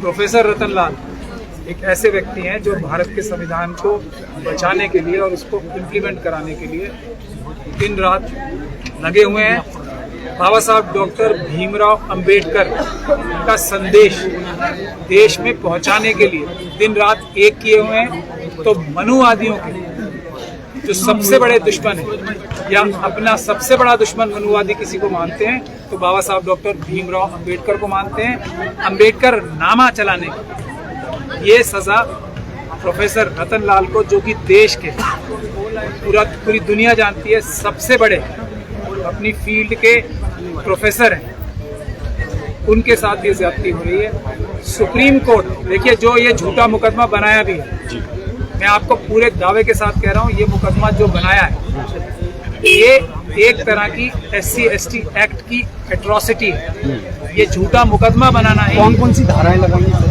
Professor रतन लाल एक ऐसे व्यक्ति हैं जो भारत के संविधान को बचाने के लिए और उसको इम्प्लीमेंट कराने के लिए दिन रात लगे हुए हैं। बाबा साहब डॉक्टर भीमराव अंबेडकर का संदेश देश में पहुंचाने के लिए दिन रात एक किए हुए हैं। तो मनुवादियों के जो सबसे बड़े दुश्मन है या अपना सबसे बड़ा दुश्मन मनुवादी किसी को मानते हैं तो बाबा साहब डॉक्टर भीमराव अंबेडकर को मानते हैं। अंबेडकर नामा चलाने की ये सजा प्रोफेसर रतन लाल को, जो कि देश के पूरी दुनिया जानती है सबसे बड़े अपनी फील्ड के प्रोफेसर हैं, उनके साथ ये ज्यादती हो रही है। सुप्रीम कोर्ट देखिए, जो ये झूठा मुकदमा बनाया भी है, मैं आपको पूरे दावे के साथ कह रहा हूँ, ये मुकदमा जो बनाया है ये एक तरह की SC/ST एक्ट की एट्रॉसिटी है। ये झूठा मुकदमा बनाना है। कौन कौन सी धाराएं लगाई हैं?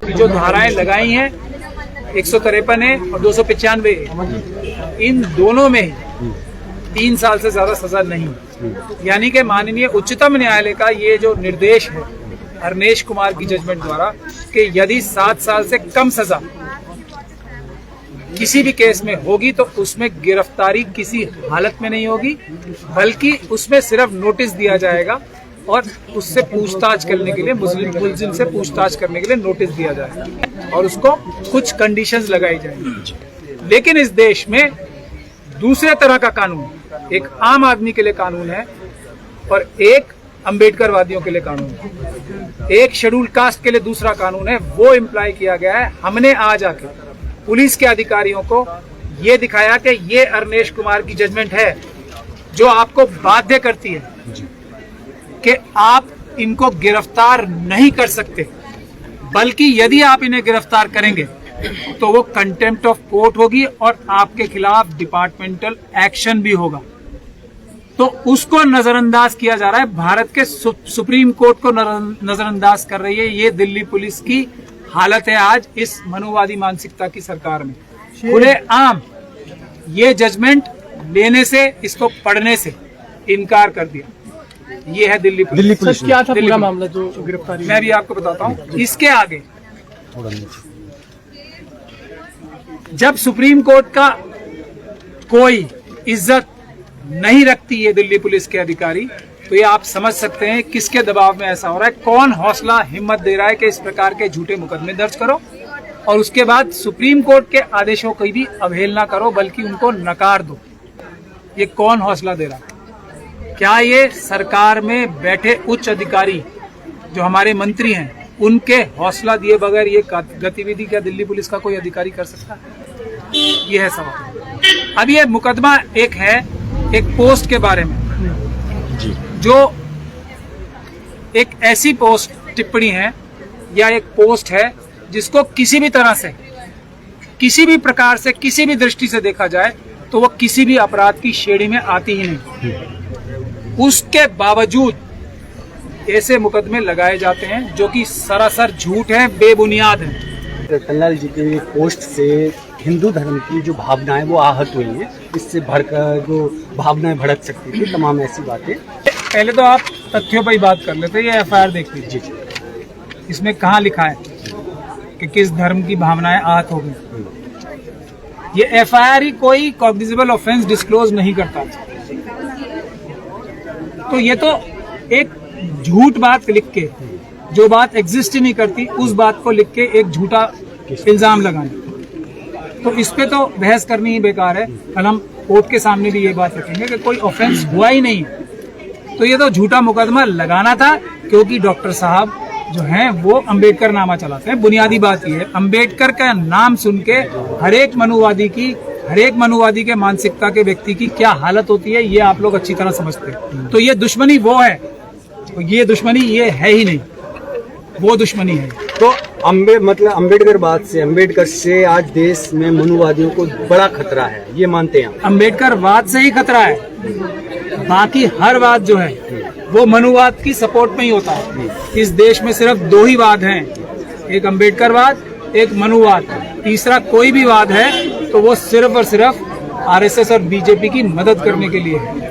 जो धाराएं लगाई हैं 153 है और 295 है। इन दोनों में 3 साल से ज्यादा सजा नहीं, यानी कि माननीय उच्चतम न्यायालय का ये जो निर्देश है अरनेश कुमार की जजमेंट द्वारा कि यदि 7 साल से कम सजा किसी भी केस में होगी तो उसमें गिरफ्तारी किसी हालत में नहीं होगी, बल्कि उसमें सिर्फ नोटिस दिया जाएगा और उससे पूछताछ करने के लिए मुलजिम से पूछताछ करने के लिए नोटिस दिया जाएगा और उसको कुछ कंडीशंस लगाई जाएंगी। लेकिन इस देश में दूसरे तरह का कानून, एक आम आदमी के लिए कानून है और एक अंबेडकरवादियों के लिए कानून है। एक शेड्यूल कास्ट के लिए दूसरा कानून है, वो इम्प्लाई किया गया है। हमने आज आके पुलिस के अधिकारियों को ये दिखाया कि ये अरनेश कुमार की जजमेंट है जो आपको बाध्य करती है कि आप इनको गिरफ्तार नहीं कर सकते, बल्कि यदि आप इन्हें गिरफ्तार करेंगे तो वो कंटेम्प्ट ऑफ कोर्ट होगी और आपके खिलाफ डिपार्टमेंटल एक्शन भी होगा। तो उसको नजरअंदाज किया जा रहा है। भारत के सुप्रीम कोर्ट को नजरअंदाज कर रही है ये दिल्ली पुलिस की हालत है आज इस मनुवादी मानसिकता की सरकार में। खुले आम ये जजमेंट लेने से, इसको पढ़ने से इनकार कर दिया। ये है दिल्ली पुलिस। क्या था पूरा मामला जो गिरफ्तारी? मैं भी आपको बताता हूँ। इसके आगे जब सुप्रीम कोर्ट का कोई इज्जत नहीं रखती है दिल्ली पुलिस के अधिकारी, तो ये आप समझ सकते हैं किसके दबाव में ऐसा हो रहा है। कौन हौसला हिम्मत दे रहा है कि इस प्रकार के झूठे मुकदमे दर्ज करो और उसके बाद सुप्रीम कोर्ट के आदेशों की भी अवहेलना करो, बल्कि उनको नकार दो। ये कौन हौसला दे रहा है? क्या ये सरकार में बैठे उच्च अधिकारी जो हमारे मंत्री हैं, उनके हौसला दिए बगैर ये गतिविधि क्या दिल्ली पुलिस का कोई अधिकारी कर सकता है? ये है सवाल। अब ये मुकदमा एक है एक पोस्ट के बारे में, जो एक ऐसी पोस्ट टिप्पणी है या एक पोस्ट है जिसको किसी भी तरह से, किसी भी प्रकार से, किसी भी दृष्टि से देखा जाए तो वो किसी भी अपराध की श्रेणी में आती ही नहीं। उसके बावजूद ऐसे मुकदमे लगाए जाते हैं जो कि सरासर झूठ है, बेबुनियाद है। रतनलाल जी के पोस्ट से हिंदू धर्म की जो भावनाएं वो आहत हुई हैं, इससे जो भावनाएं भड़क सकती थी, तमाम ऐसी बातें। पहले तो आप तथ्यों पर ही बात कर लेते। ये FIR देख लीजिए, इसमें कहाँ लिखा है कि किस धर्म की भावनाएं आहत हो गई। ये FIR ही कोई कॉग्निजेबल ऑफेंस डिस्क्लोज नहीं करता। तो ये तो एक झूठ बात लिख के, जो बात एग्जिस्ट ही नहीं करती उस बात को लिख के एक झूठा इल्जाम लगाना, तो इस पे तो बहस करनी ही बेकार है। कल हम कोर्ट के सामने भी ये बात रखेंगे कि कोई ऑफेंस हुआ ही नहीं। तो ये तो झूठा मुकदमा लगाना था, क्योंकि डॉक्टर साहब जो हैं वो अंबेडकर नामा चलाते हैं। बुनियादी बात ये है, अंबेडकर का नाम सुन के हर एक मनुवादी के मानसिकता के व्यक्ति की क्या हालत होती है, ये आप लोग अच्छी तरह समझते हैं। तो ये दुश्मनी वो है, तो ये दुश्मनी ये है ही नहीं, वो दुश्मनी है। तो अंबेडकर से आज देश में मनुवादियों को बड़ा खतरा है, ये मानते हैं? अंबेडकरवाद से ही खतरा है, बाकी हर वाद जो है वो मनुवाद की सपोर्ट में ही होता है। इस देश में सिर्फ 2 ही वाद हैं, एक अंबेडकरवाद, एक मनुवाद। तीसरा कोई भी वाद है तो वो सिर्फ और सिर्फ RSS और BJP की मदद करने के लिए है।